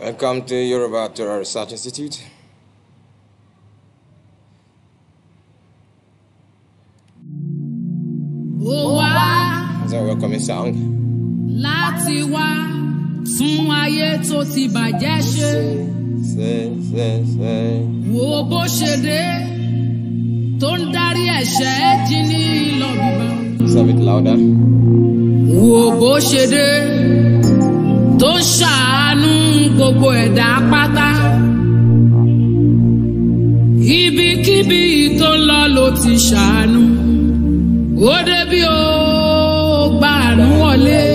Welcome to Yoruba Torah Research Institute. That's our welcoming song. Láti wá tún ayé tó ti bàjẹ́ ṣe. Wo bó ṣe dé tó ń darí ẹ̀ṣẹ̀ jí ní lọ bíbá. Serve it louder. Wo bó ṣe dé tó ń ṣàánú gbogbo ẹ̀dá pátá. Ibikíbi tó ń lọ ló ti ṣàánú. Ó débi ó gbàánú wọlé.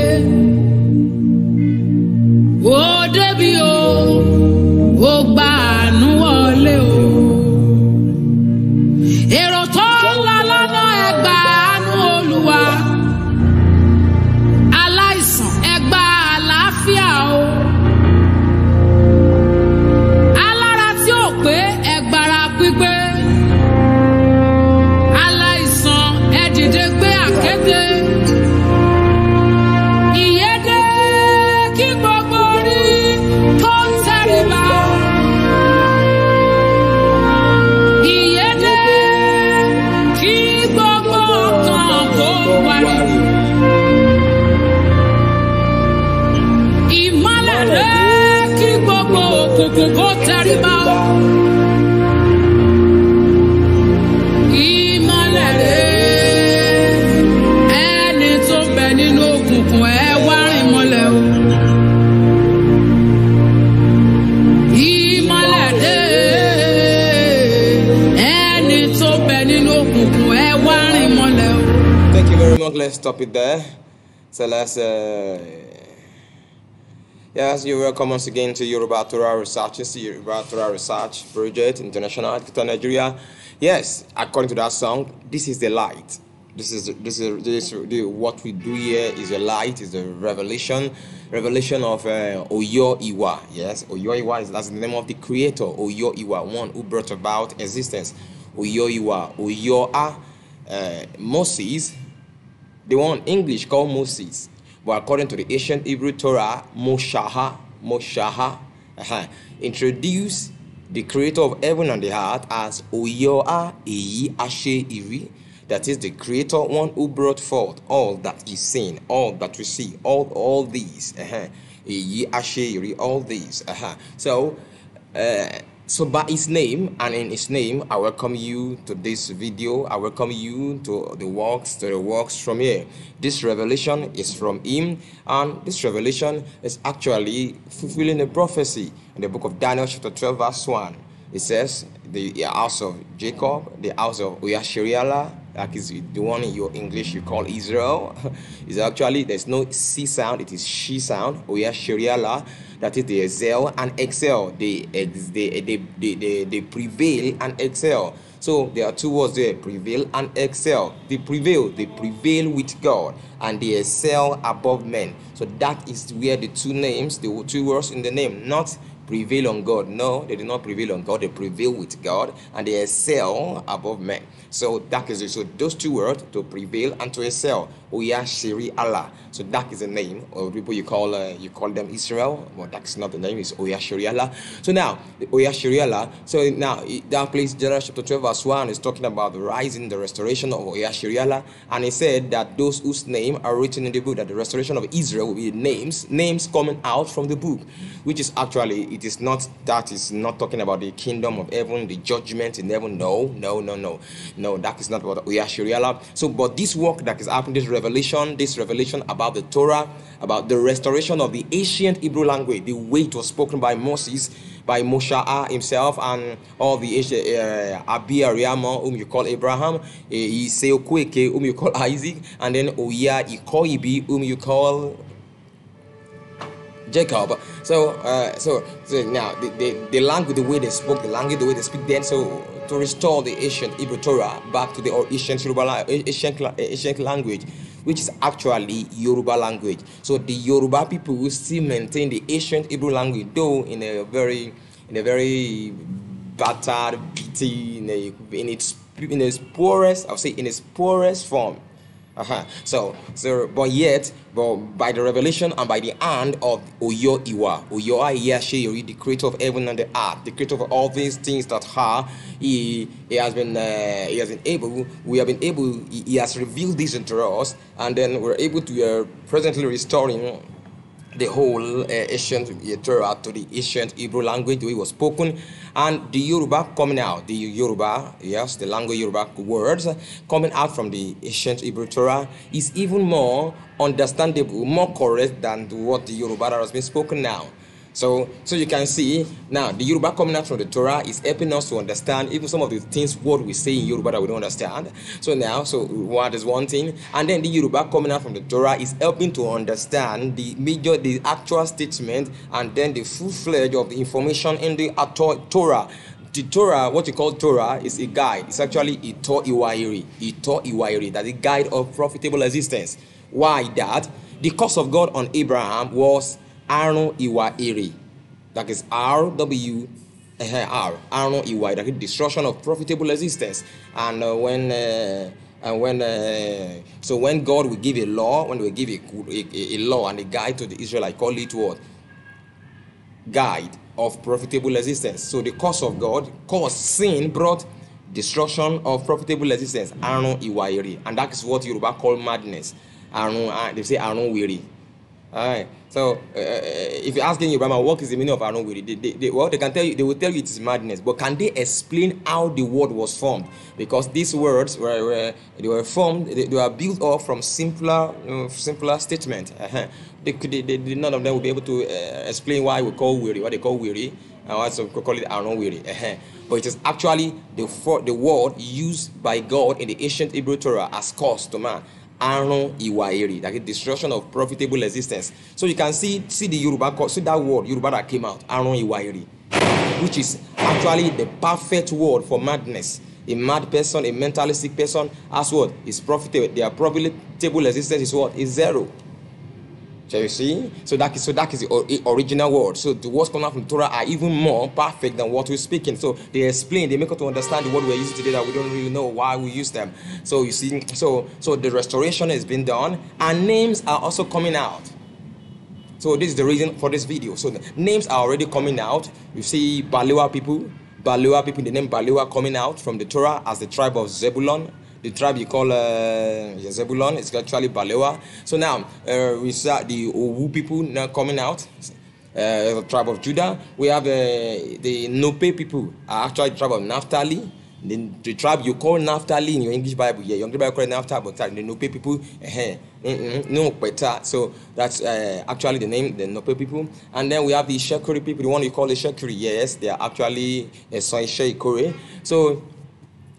Ó débi ó gbàánú wọlé o. Èrò tó ń lọ lọ́nà ẹgbàánú Olúwa. Aláìsàn ẹgbà àlàáfíà o. Alára tí ò pé ẹgbàrá pípé. Aláìsàn ẹ dìde gbé àkéte. Ìyédè kí gbogbo orí kó tẹríba. Ìyédè kí gbogbo ọkàn kó wárí. Ìmọ́lẹ̀ rẹ̀ kí gbogbo òkùnkùn kó tẹríba. Ìmọ́lẹ̀ rẹ̀ ẹni tó ń bẹ nínú òkùnkùn ẹ wá rìn mọ́lẹ̀ o. Ìmọ́lẹ̀ rẹ̀ ẹni tó ń bẹ nínú òkùnkùn ẹ wá rìn mọ́lẹ̀ o. Thank you very much. Let's stop it there. So let's yes, you're welcome once again to Yoruba Torah Research Institute, Yoruba Torah Research Project International, Nigeria. Yes, according to that song, this is the light. This is what we do here is a light, is a revelation of Yhwh'S. Yes, Yhwh'S, that's the name of the creator, Yhwh'S, one who brought about existence. Yhwh'S, Moses, the one English called Moses, but according to the ancient Hebrew Torah, Moshaha, introduced the creator of heaven and the earth as Yhwh'S, that is the creator, one who brought forth all that is seen, all that we see, all these, Yhwh'S, all these. So by his name and in his name, I welcome you to this video. I welcome you to the works from here. This revelation is from him, and this revelation is actually fulfilling a prophecy in the book of Daniel chapter 12 verse 1. It says, the house of Jacob, the house of OYASHERIALA, that is the one in your English you call Israel, is actually, there's no C sound, it is she sound, OYASHERIALA. That is the excel and excel. They prevail and excel. So there are two words there: prevail and excel. They prevail with God, and they excel above men. So that is where the two names, the two words in the name, not prevail on God. No, they do not prevail on God. They prevail with God, and they excel above men. So that is it. So those two words, to prevail and to excel, OYASHERIALA. So that is the name. Or people you call them Israel, but that's not the name. It's OYASHERIALA. So now the OYASHERIALA. So now that place, Daniel chapter 12 verse 1 is talking about the rising, the restoration of OYASHERIALA, and he said that those whose name are written in the book, that the restoration of Israel will be names coming out from the book, which is actually, it is not, that is not talking about the kingdom of heaven, the judgment in heaven. No, that is not what OYASHERIALA. So but this work that is happening, this revelation about the Torah, about the restoration of the ancient Hebrew language, the way it was spoken by Moses, by Moshe himself, and all the ancient Abi Ariama, whom you call Abraham, Iseokweke, whom you call Isaac, and then Oya Ikoibi, whom you call Jacob. So now the language, the way they spoke, the language, the way they speak then, so to restore the ancient Hebrew Torah back to the ancient language, which is actually Yoruba language. So the Yoruba people will still maintain the ancient Hebrew language, though in a very battered, beaten, in its poorest, I would say in its poorest form. But yet, by the revelation and by the hand of Yhwh'S, the creator of heaven and the earth, the creator of all these things that are, he has been able. We have been able. He has revealed this unto us, and then we're able to presently restoring the whole ancient Torah to the ancient Hebrew language, the way it was spoken, and the Yoruba coming out, the Yoruba, yes, the language Yoruba words coming out from the ancient Hebrew Torah is even more understandable, more correct than what the Yoruba that has been spoken now. So you can see now the Yoruba coming out from the Torah is helping us to understand even some of the things what we say in Yoruba that we don't understand. So what is one thing, and then the Yoruba coming out from the Torah is helping to understand the actual statement, and then the full-fledged of the information in the Torah. The Torah, what you call Torah, is a guide. It's actually Yhwh'S, that's a guide of profitable existence. Why that? The curse of God on Abraham was Yhwh'S, that is RWR, that is destruction of profitable existence. And when God will give a law, when we give a law and a guide to the Israelites, call it what? Guide of profitable existence. So the curse of God, sin brought destruction of profitable existence, Yhwh'S, and that is what Yoruba call madness. They say Yhwh'S. Alright, so if you're asking your grandma what is the meaning of Arunwiri, they can tell you, they will tell you it is madness, but can they explain how the word was formed? Because these words were formed, they were built up from simpler statement. None of them will be able to explain why we call Wiri, what they call Wiri, and why we call it Arunwiri. But it is actually the word used by God in the ancient Hebrew Torah as curse to man. Yhwh'S, like a destruction of profitable existence. So you can see the Yoruba, see that word Yoruba that came out, Yhwh'S, which is actually the perfect word for madness. A mad person, a mentally sick person, as what is profitable. Their profitable existence is what? Is zero. Shall you see? So that is the original word. So the words coming out from Torah are even more perfect than what we're speaking. So they explain, they make us to understand the word we're using today that we don't really know why we use them. So you see, so the restoration has been done, and names are also coming out. So this is the reason for this video. So the names are already coming out. You see Balewa people, the name Balewa coming out from the Torah as the tribe of Zebulun. The tribe you call Zebulun is actually Balewa. So now we start the Owu people now coming out, the tribe of Judah. We have the Nope people are actually the tribe of Naphtali. The tribe you call Naphtali in your English Bible, your English Bible call it Naphtali, but the Nope people, no better. So that's actually the name, the Nope people. And then we have the Shekuri people, the one you call the Shekuri. Yes, they are actually Shekuri. So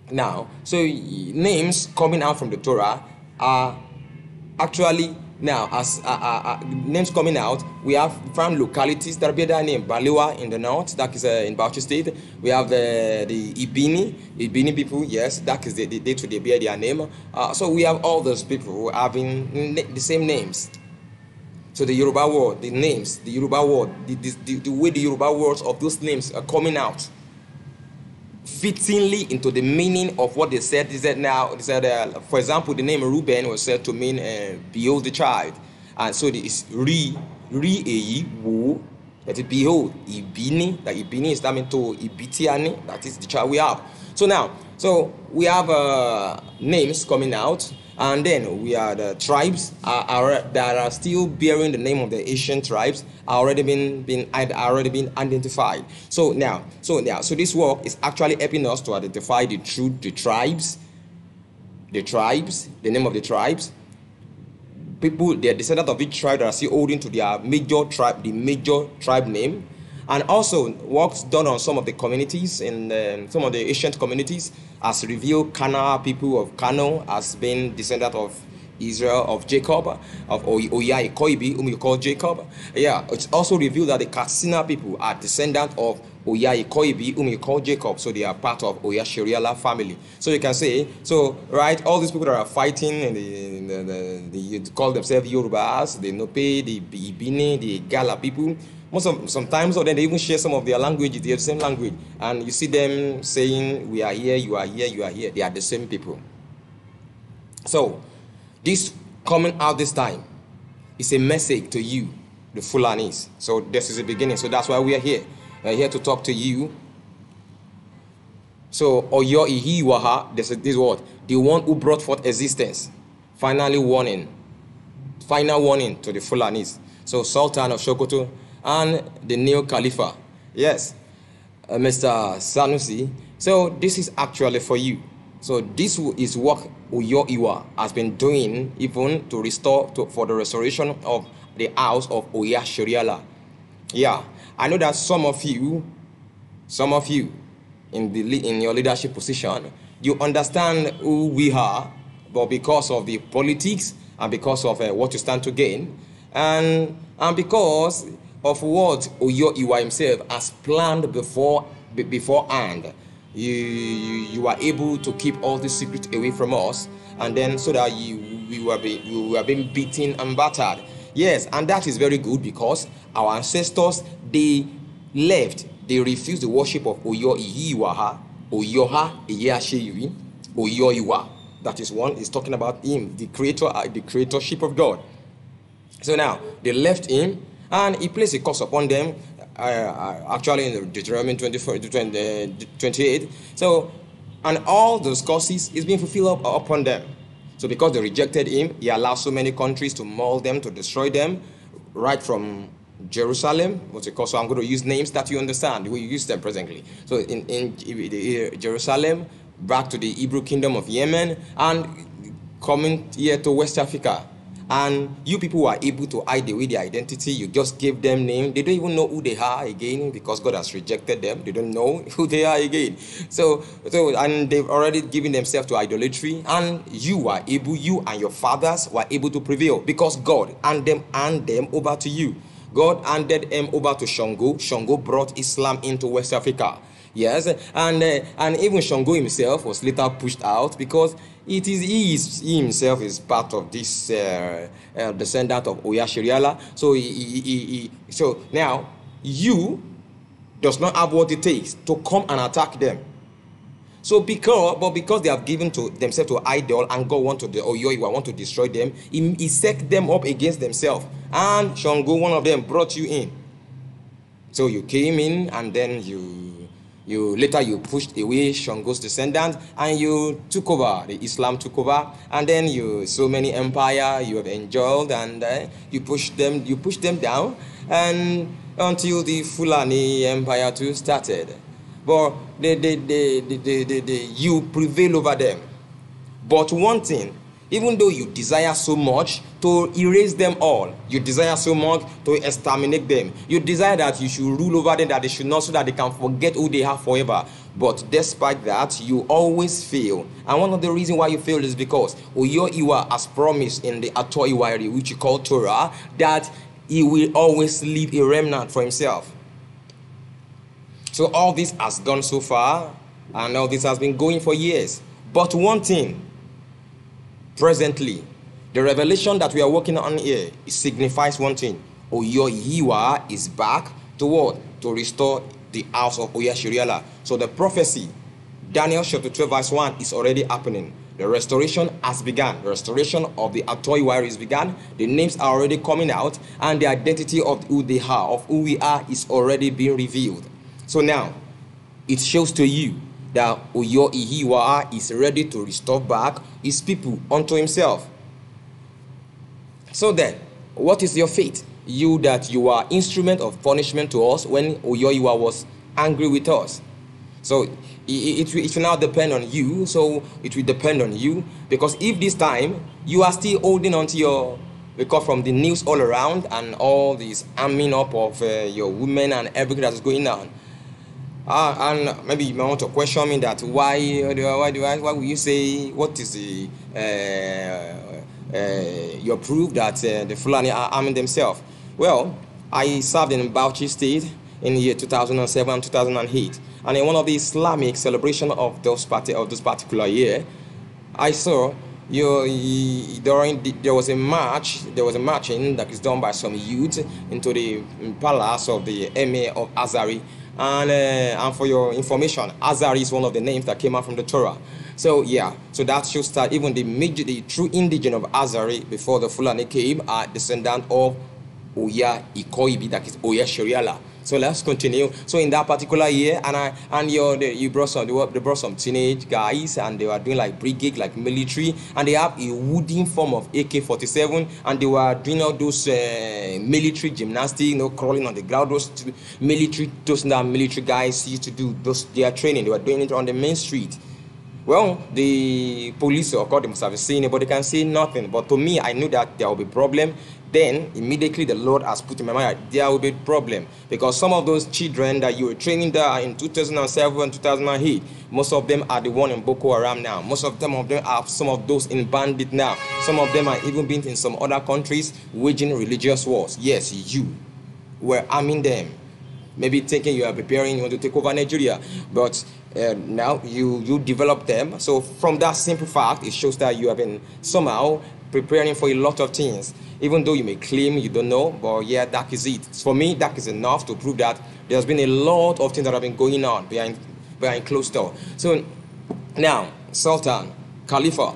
now, names coming out from the Torah are actually now as names coming out. We have found localities that bear their name. Balewa in the north, that is in Bauchi State. We have the Ibini people. Yes, that is they bear their name. So we have all those people having the same names. So the Yoruba word, the names, the Yoruba word, the way the Yoruba words of those names are coming out fittingly into the meaning of what they said. They said now, for example, the name Reuben was said to mean behold the child, and so it's wo, that is behold, Ibini, that Ibini is coming to Ibitiani, that is the child we have. So now, we have names coming out, and then we are the tribes that are still bearing the name of the ancient tribes are already been identified. So this work is actually helping us to identify the tribes, the name of the tribes, people, the descendants of each tribe that are still holding to their major tribe, the major tribe name. And also works done on some of the communities in some of the ancient communities, as revealed Cana people of Kano as being descendant of Israel, of Jacob, of Oyaikoibi, whom you call Jacob. Yeah, it's also revealed that the Katsina people are descendant of Oyaikoibi, whom you call Jacob, so they are part of OYASHERIALA family. So you can say, right, all these people that are fighting and they call themselves Yhwh'S, the Nope, the Ibini, the Gala people. Sometimes, or then they even share some of their languages, they have the same language, and you see them saying, we are here, you are here, you are here. They are the same people. So This coming out this time is a message to you, the Fulanis. So this is the beginning. So that's why we are here. We are here to talk to you. So Yhwh'S, this is what? The one who brought forth existence. Final warning to the Fulanis. So Sultan of Sokoto and the new Khalifa. Yes, Mr. Sanusi. So this is actually for you. So this is what Yhwh'S has been doing, even to restore for the restoration of the house of OYASHERIALA. Yeah, I know that some of you in your leadership position, you understand who we are, but because of the politics and because of what you stand to gain, and because of what Yhwh'S himself has planned beforehand, you are able to keep all the secrets away from us, and then so that we were being beaten and battered. Yes, and that is very good, because our ancestors, they left. They refused the worship of Yhw'S, Yhwh'S. That is one. Is talking about him, the creator, the creatorship of God. So now they left him, and he placed a curse upon them. Actually, in Deuteronomy 28. So, and all those curses is being fulfilled upon them. So because they rejected him, he allowed so many countries to maul them, to destroy them, right from Jerusalem, what's it called? So I'm going to use names that you understand. We use them presently. So in Jerusalem, back to the Hebrew kingdom of Yemen, and coming here to West Africa. And you people who are able to hide away their identity, you just give them name. They don't even know who they are again, because God has rejected them. They don't know who they are again. So and they've already given themselves to idolatry. And you are able, you and your fathers were able to prevail, because God handed them over to you. God handed them over to Shango. Shango brought Islam into West Africa. Yes, and even Shango himself was later pushed out, because he himself is part of this descendant of OYASHERIALA. So so now you does not have what it takes to come and attack them. So because they have given to themselves to idol, and God want to want to destroy them, he set them up against themselves. And Shango, one of them, brought you in. So you came in, and then later you pushed away Shango's descendants, and you took over. The Islam took over, and then so many empire you have enjoyed, and you pushed them down, and until the Fulani empire too started. But you prevail over them. But one thing, even though you desire so much to erase them all, you desire so much to exterminate them, you desire that you should rule over them, that they should not, so that they can forget who they are forever. But despite that, you always fail. And one of the reasons why you fail is because Yhw'S has promised in the Yhwh'S, which you call Torah, that he will always leave a remnant for himself. So all this has gone so far, and all this has been going for years. But one thing, presently, the revelation that we are working on here, it signifies one thing. Yhwh'S is back to what? To restore the house of OYASHERIALA. So the prophecy, Daniel chapter 12 verse 1, is already happening. The restoration has begun. The restoration of the Yhwh'S is begun. The names are already coming out, and the identity of who they are, of who we are, is already being revealed. So now, it shows to you that Yhwh'S is ready to restore back his people unto himself. So then, what is your fate? You that you are instrument of punishment to us when Yhwh'S was angry with us. So it will now depend on you. So it will depend on you, because if this time you are still holding on to your, because from the news all around and all this arming up of your women and everything that is going on, and maybe you might want to question me that why will you say, what is the your proof that the Fulani are arming themselves? Well, I served in Bauchi State in the year 2007 and 2008, and in one of the Islamic celebration of this particular year, I saw there was a marching that is done by some youth into the palace of the Emir of Azari. And for your information, Azari is one of the names that came out from the Torah. So yeah, so that shows that even the true indigene of Azari before the Fulani came are descendant of Oya Ikoibi, that is OYASHERIALA. So let's continue. So in that particular year, you brought they brought some teenage guys, and they were doing like brigade, like military, and they have a wooden form of AK-47, and they were doing all those military gymnastics, crawling on the ground. Those military guys used to do their training. They were doing it on the main street. Well, the police, of course, they must have seen it, but they can say nothing. But to me, I knew that there will be problem. Then, immediately, the Lord has put in my mind that there will be problem. Because some of those children that you were training there in 2007, 2008, most of them are the one in Boko Haram now. Most of them are some of those in bandit now. Some of them are even been in some other countries waging religious wars. Yes, you were arming them. Maybe thinking you are preparing, you want to take over Nigeria. But now you develop them. So from that simple fact, it shows that you have been somehow preparing for a lot of things. Even though you may claim you don't know, but yeah, that is it. For me, that is enough to prove that there's been a lot of things that have been going on behind closed door. So now, Sultan, Khalifa.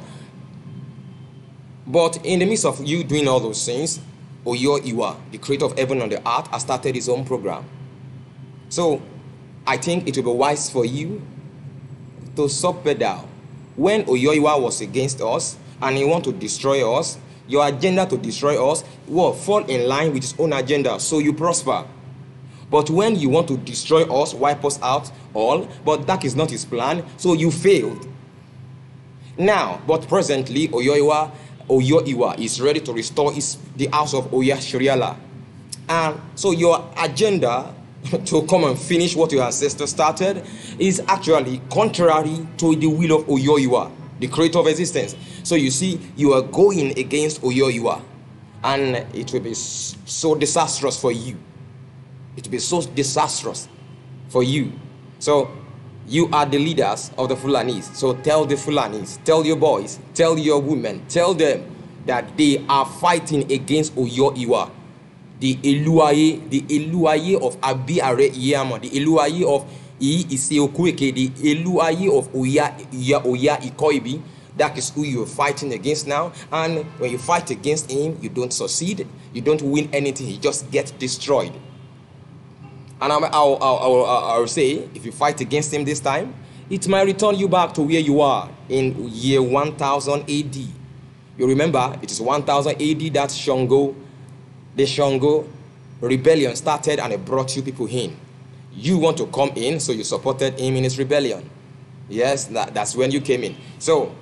But in the midst of you doing all those things, Yhwh'S, the creator of heaven and the earth, has started his own program. So I think it will be wise for you to subpedal. When Yhwh'S was against us and he want to destroy us, your agenda to destroy us will fall in line with his own agenda, so you prosper. But when you want to destroy us, wipe us out all, but that is not his plan, so you failed. Now, but presently, Yhwh'S is ready to restore the house of OYASHERIALA. And so your agenda to come and finish what your ancestors started is actually contrary to the will of Yhwh'S, the creator of existence. So you see, you are going against Yhwh'S, and it will be so disastrous for you. It will be so disastrous for you. So you are the leaders of the Fulanis. So tell the Fulanis, tell your boys, tell your women, tell them that they are fighting against Yhwh'S. The Yhwh'S of Abiare Iyama, the Yhwh'S of Iseokweke, the Yhwh'S of Oya Ikoibi. That is who you're fighting against now. And when you fight against him, you don't succeed, you don't win anything, he just gets destroyed. And I'll say, if you fight against him this time, it might return you back to where you are in year 1000 AD. You remember, it is 1000 AD that the Shango rebellion started, and it brought you people in. You want to come in, so you supported him in his rebellion. Yes, that's when you came in. So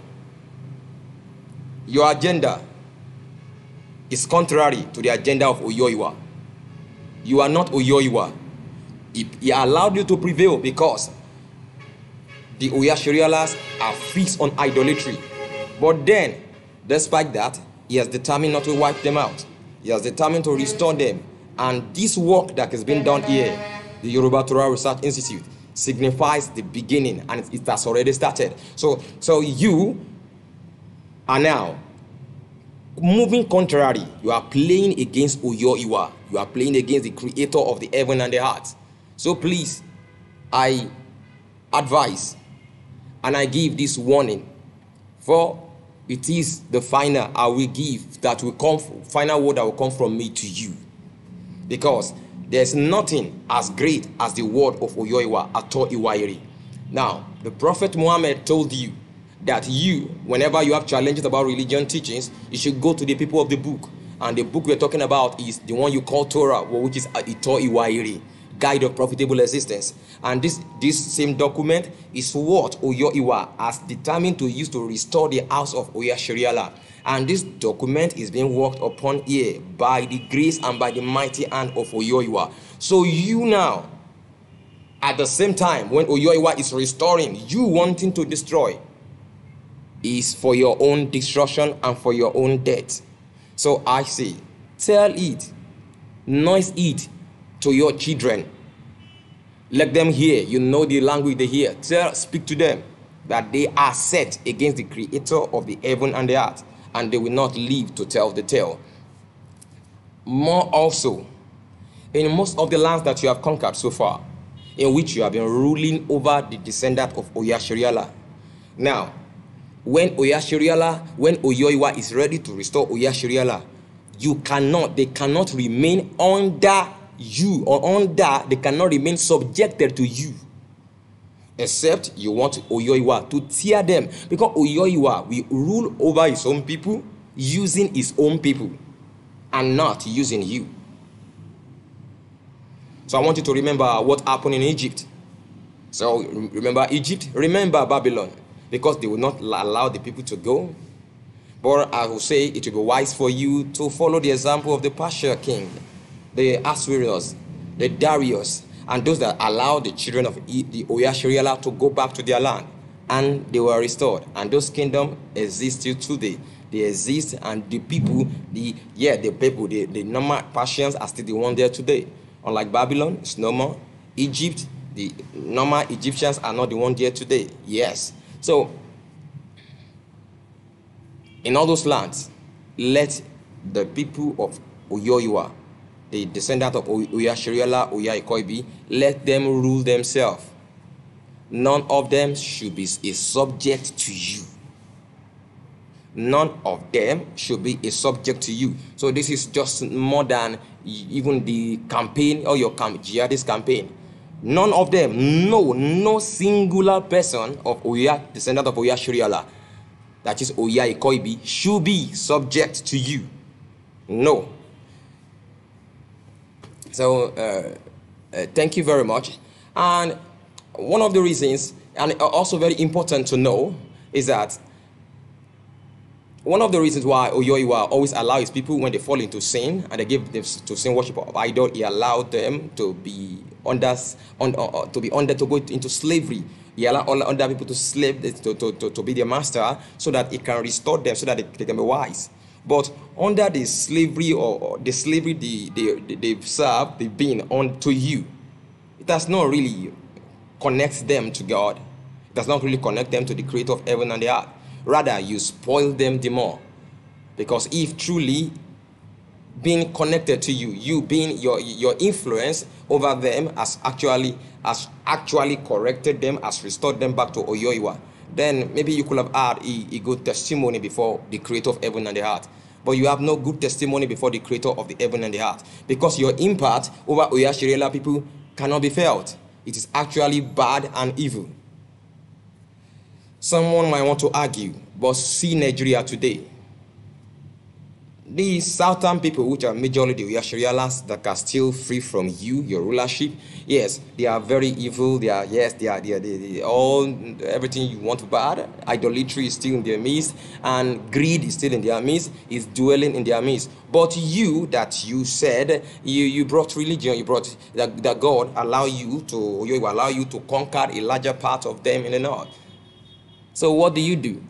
your agenda is contrary to the agenda of Yhwh'S. You are not Yhwh'S. He allowed you to prevail because the OYASHERIALAs are fixed on idolatry. But then, despite that, he has determined not to wipe them out. He has determined to restore them. And this work that has been done here, the Yoruba Torah Research Institute, signifies the beginning, and it has already started. So you are now moving contrary. You are playing against Yhwh'S. You are playing against the creator of the heaven and the earth. So please, I advise and I give this warning, for it is the final I will give that will come, final word that will come from me to you. Because there's nothing as great as the word of Yhwh'S at all Iwairi. Now, the Prophet Muhammad told you that you, whenever you have challenges about religion teachings, you should go to the people of the book. And the book we're talking about is the one you call Torah, which is Ito Iwairi, Guide of Profitable Existence. And this same document is what Yhwh'S has determined to use to restore the house of OYASHERIALA. And this document is being worked upon here by the grace and by the mighty hand of Yhwh'S. So you now, at the same time, when Yhwh'S is restoring, you wanting to destroy, is for your own destruction and for your own death. So I say, tell it, noise it to your children. Let them hear. You know the language they hear. Speak to them that they are set against the creator of the heaven and the earth, and they will not live to tell the tale. More also, in most of the lands that you have conquered so far, in which you have been ruling over the descendant of OYASHERIALA. Now, When Yhwh'S is ready to restore OYASHERIALA, they cannot remain under you, or they cannot remain subjected to you. Except you want Yhwh'S to tear them, because Yhwh'S will rule over his own people using his own people and not using you. So I want you to remember what happened in Egypt. So remember Egypt, remember Babylon, because they will not allow the people to go. But I will say it will be wise for you to follow the example of the Persia king, the Ahasuerus, the Darius, and those that allowed the children of the OYASHERIALA to go back to their land, and they were restored. And those kingdoms exist till today. They exist, and the people, the normal Persians are still the one there today. Unlike Babylon, it's no more. Egypt, the normal Egyptians are not the one there today. Yes. So, in all those lands, let the people of Yhwh'S, the descendant of OYASHERIALA, Yhwh'S, let them rule themselves. None of them should be a subject to you. None of them should be a subject to you. So this is just more than even the campaign or your jihadist campaign. None of them, no singular person of descendant of OYASHERIALA, that is Yhw'S, should be subject to you. No. So thank you very much. And one of the reasons, and also very important to know, is that one of the reasons why Yhwh'S always allow his people, when they fall into sin and they give them to sin worship of idol, he allowed them to be to go into slavery. He allowed other people to slave to be their master, so that he can restore them, so that they can be wise. But under the slavery or the slavery they've served, they've been unto you, it does not really connect them to God. It does not really connect them to the creator of heaven and the earth. Rather, you spoil them the more. Because if truly being connected to you, you being your influence over them has actually corrected them, has restored them back to Yhwh'S, then maybe you could have had a good testimony before the creator of heaven and the earth. But you have no good testimony before the creator of the heaven and the earth, because your impact over OYASHERIALA people cannot be felt. It is actually bad and evil. Someone might want to argue, but see Nigeria today. These southern people, which are majorly the OYASHERIALAs that are still free from you, your rulership, yes, they are very evil. They are everything you want bad. Idolatry is still in their midst, and greed is still in their midst, is dwelling in their midst. But you said you brought religion, you brought that God allow you to conquer a larger part of them in the north. So what do?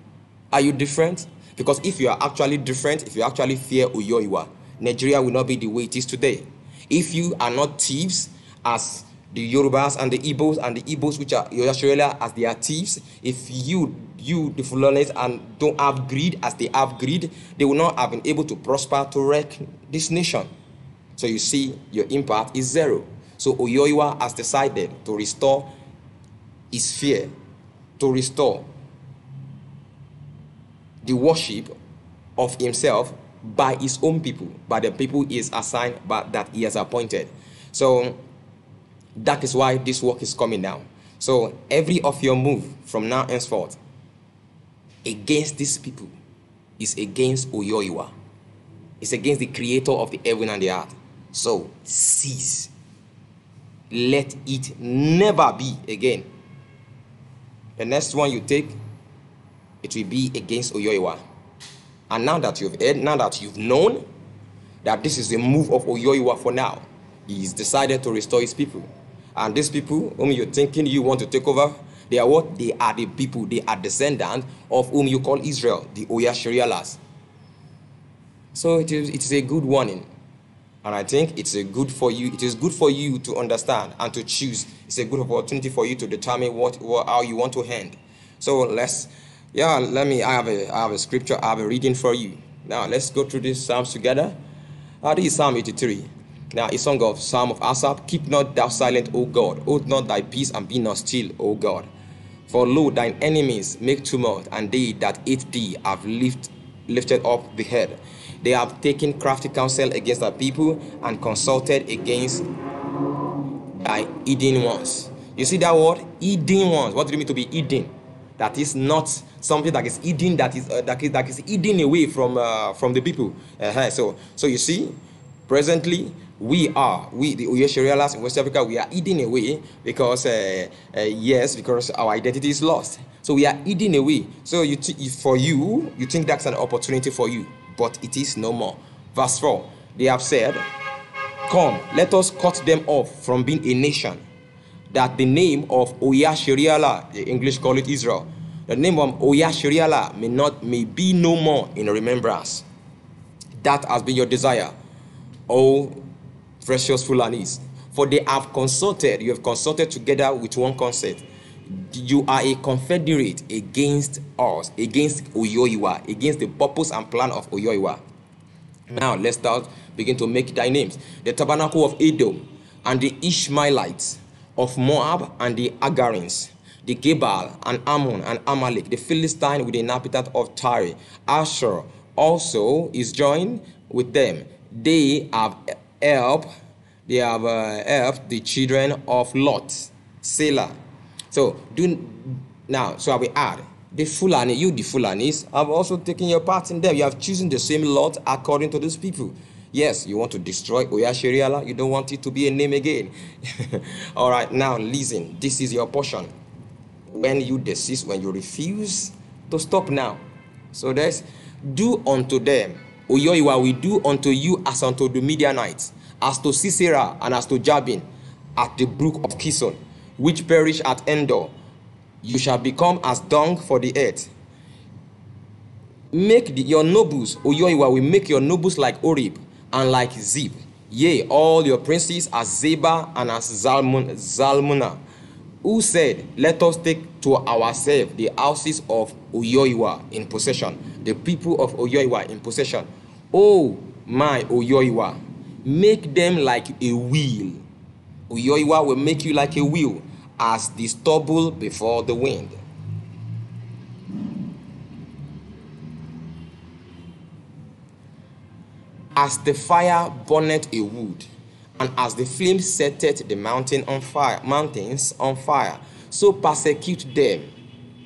Are you different? Because if you are actually different, if you actually fear Yhwh'S, Nigeria will not be the way it is today. If you are not thieves, as the Yorubas and the Igbos, which are OYASHERIALA, as they are thieves, if you the Fulanis, and don't have greed as they have greed, they will not have been able to prosper to wreck this nation. So you see, your impact is zero. So Yhwh'S has decided to restore his fear, to restore the worship of himself by his own people, by the people he is assigned, but that he has appointed. So that is why this work is coming now. So every of your move from now henceforth against these people is against Yhwh'S. It's against the creator of the heaven and the earth. So cease. Let it never be again. The next one you take, it will be against Yhwh'S. And now that you've heard, now that you've known that this is the move of Yhwh'S for now, he's decided to restore his people. And these people whom you're thinking you want to take over, they are what? They are the people, they are descendants of whom you call Israel, the OYASHERIALAs. So it is a good warning. And I think it's a good for you. It is good for you to understand and to choose. It's a good opportunity for you to determine how you want to end. So I have a scripture, I have a reading for you. Now let's go through these Psalms together. This is Psalm 83. Now a song of Psalm of Asaph. Keep not thou silent, O God. Hold not thy peace and be not still, O God. For lo, thine enemies make tumult, and they that hate thee have lifted up the head. They have taken crafty counsel against thy people, and consulted against thy hidden ones. You see that word, hidden ones? What do you mean to be hidden? That is not something that is hidden, that is hidden away from the people. So you see, presently we the OYASHERIALAs in West Africa, we are hidden away because because our identity is lost. So we are hidden away. So you think that's an opportunity for you, but it is no more. Verse 4, they have said, come, let us cut them off from being a nation, that the name of OYASHERIALA, the English call it Israel, the name of OYASHERIALA may be no more in remembrance. That has been your desire, O precious Fulanis. For they have consulted, you have consulted together with one consent. You are a confederate against us, against OYASHERIALA, against the purpose and plan of OYASHERIALA. Now let's begin to make thy names. The tabernacle of Edom, and the Ishmaelites of Moab, and the Agarins, the Gebal, and Ammon, and Amalek, the Philistine with the inhabitant of Tyre. Asher also is joined with them. They have helped the children of Lot. Selah. So I will add, the Fulani, the Fulanis, have also taken your part in them. You have chosen the same lot according to those people. Yes, you want to destroy OYASHERIALA. You don't want it to be a name again. All right, now listen. This is your portion. When you desist, when you refuse to stop now. So there's, do unto them, OYASHERIALA will do unto you as unto the Midianites, as to Sisera and as to Jabin at the brook of Kison, which perish at Endor. You shall become as dung for the earth. Make your nobles, OYASHERIALA will make your nobles like Oreb and like Zeb. Yea, all your princes as Zeba and as Zalmunna, who said, let us take to ourselves the houses of OYASHERIALA in possession, the people of OYASHERIALA in possession. Oh, my OYASHERIALA, make them like a wheel. OYASHERIALA will make you like a wheel, as the stubble before the wind. As the fire burneth a wood, and as the flame setteth the mountains on fire, so persecute them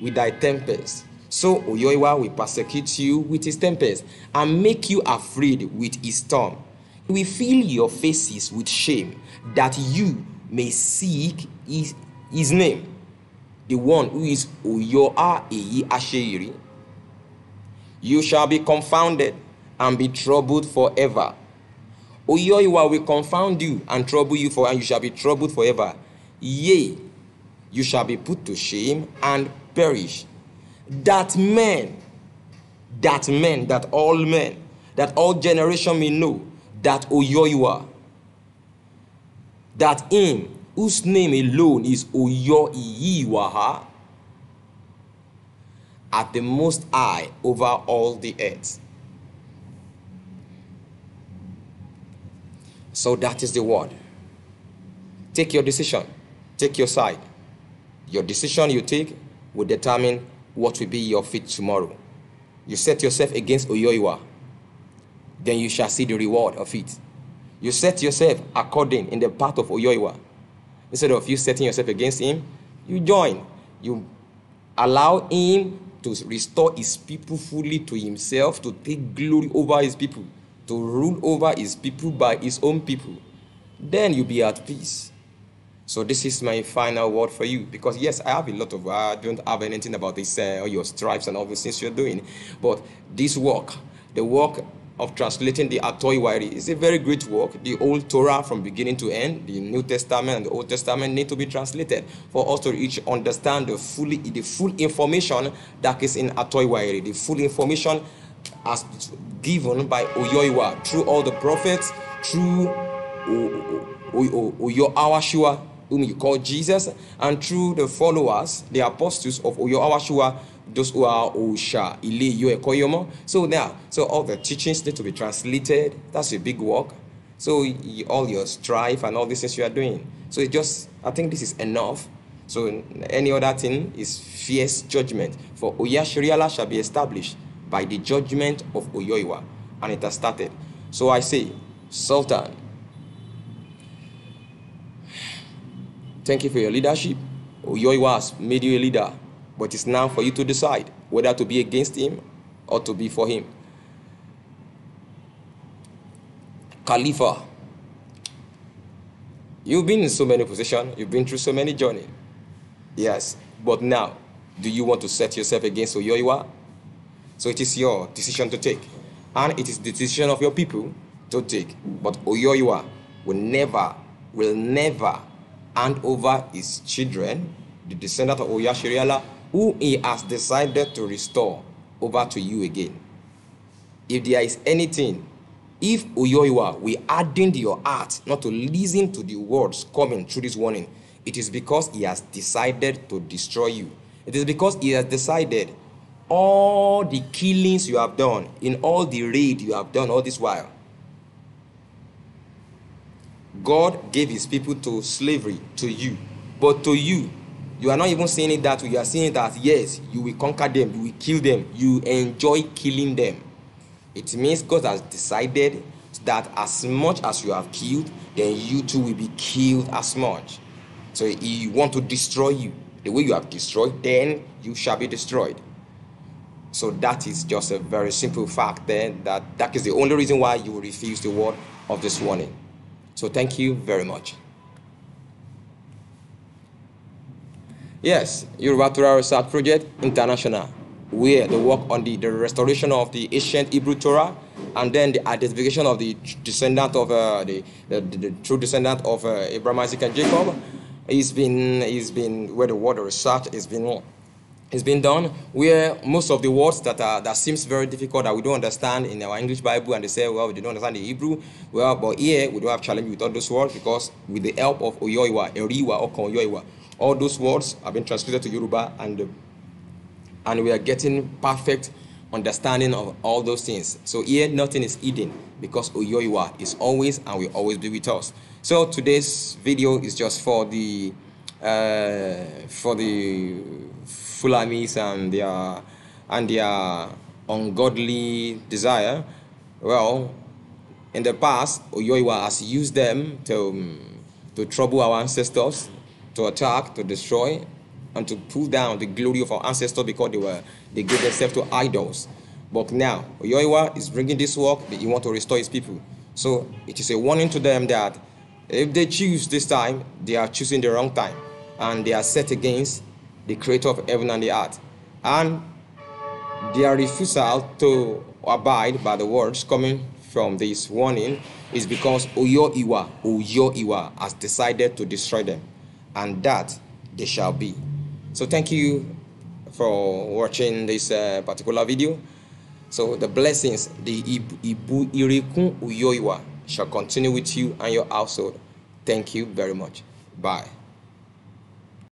with thy tempest. So OYASHERIALA will persecute you with his tempest, and make you afraid with his storm. He will fill your faces with shame, that you may seek his name, the one who is OYASHERIALA. You shall be confounded and be troubled forever. OYASHERIALA will confound you and trouble you and you shall be troubled forever. Yea, you shall be put to shame and perish. That all generation may know that OYASHERIALA, that him whose name alone is OYASHERIALA, at the Most High over all the earth. So that is the word. Take your decision. Take your side. Your decision you take will determine what will be your fate tomorrow. You set yourself against OYASHERIALA, then you shall see the reward of it. You set yourself according in the path of OYASHERIALA. Instead of you setting yourself against him, you join. You allow him to restore his people fully to himself, to take glory over his people, to rule over his people by his own people. Then you'll be at peace. So this is my final word for you. Because yes, I don't have anything about this, your stripes and all the things you're doing. But this work, the work of translating the Atoiwari, is a very great work. The old Torah from beginning to end, the New Testament and the Old Testament need to be translated for us to each understand the full information that is in Atoiwari, the full information as given by OYASHERIALA through all the prophets, through OYASHERIALA, whom you call Jesus, and through the followers, the apostles of OYASHERIALA, those who are Osha, Ile, Yoe, Koyomo. So all the teachings need to be translated. That's a big work. So all your strife and all these things you are doing. So I think this is enough So any other thing is fierce judgment. For OYASHERIALA shall be established by the judgment of Yhwh'S, and it has started. So I say, Sultan, thank you for your leadership. Yhwh'S has made you a leader, but it's now for you to decide whether to be against him or to be for him. Khalifa, you've been in so many positions, you've been through so many journeys. Yes, but now, do you want to set yourself against Yhwh'S? So it is your decision to take, and it is the decision of your people to take. But Yhwh'S will never hand over his children, the descendant of OYASHERIALA, who he has decided to restore, over to you again. If there is anything, if Yhwh'S will harden your heart not to listen to the words coming through this warning, it is because he has decided to destroy you. It is because he has decided all the killings you have done, in all the raid you have done all this while, God gave his people to slavery, to you. But to you, you are not even seeing it that way. You are seeing it as, yes, you will conquer them, you will kill them, you enjoy killing them. It means God has decided that as much as you have killed, then you too will be killed as much. So he wants to destroy you. The way you have destroyed, then you shall be destroyed. So that is just a very simple fact then, that is the only reason why you will refuse the word of this warning. So thank you very much. Yes, Yoruba Torah Research Project International, where they work on the restoration of the ancient Hebrew Torah, and then the identification of the descendant of the true descendant of Abraham, Isaac, and Jacob. It's been where the word of research is been done, where most of the words that seems very difficult, that we don't understand in our English Bible, and they say, well, we don't understand the Hebrew. Well, but here we don't have challenge with all those words, because with the help of Yhwh'S, Eriwa, or Yhwh'S, all those words have been translated to Yoruba, and we are getting perfect understanding of all those things. So here nothing is hidden, because Yhwh'S is always and will always be with us. So today's video is just for the Fulanis and their ungodly desire. Well, in the past, Yhwh'S has used them to trouble our ancestors, to attack, to destroy, and to pull down the glory of our ancestors, because they gave themselves to idols. But now, Yhwh'S is bringing this work. He wants to restore his people. So it is a warning to them that if they choose this time, they are choosing the wrong time, and they are set against the creator of heaven and the earth. And their refusal to abide by the words coming from this warning is because Yhwh'S has decided to destroy them, and that they shall be. So thank you for watching this particular video. So the blessings, the Ibu Irikun Yhwh'S shall continue with you and your household. Thank you very much. Bye.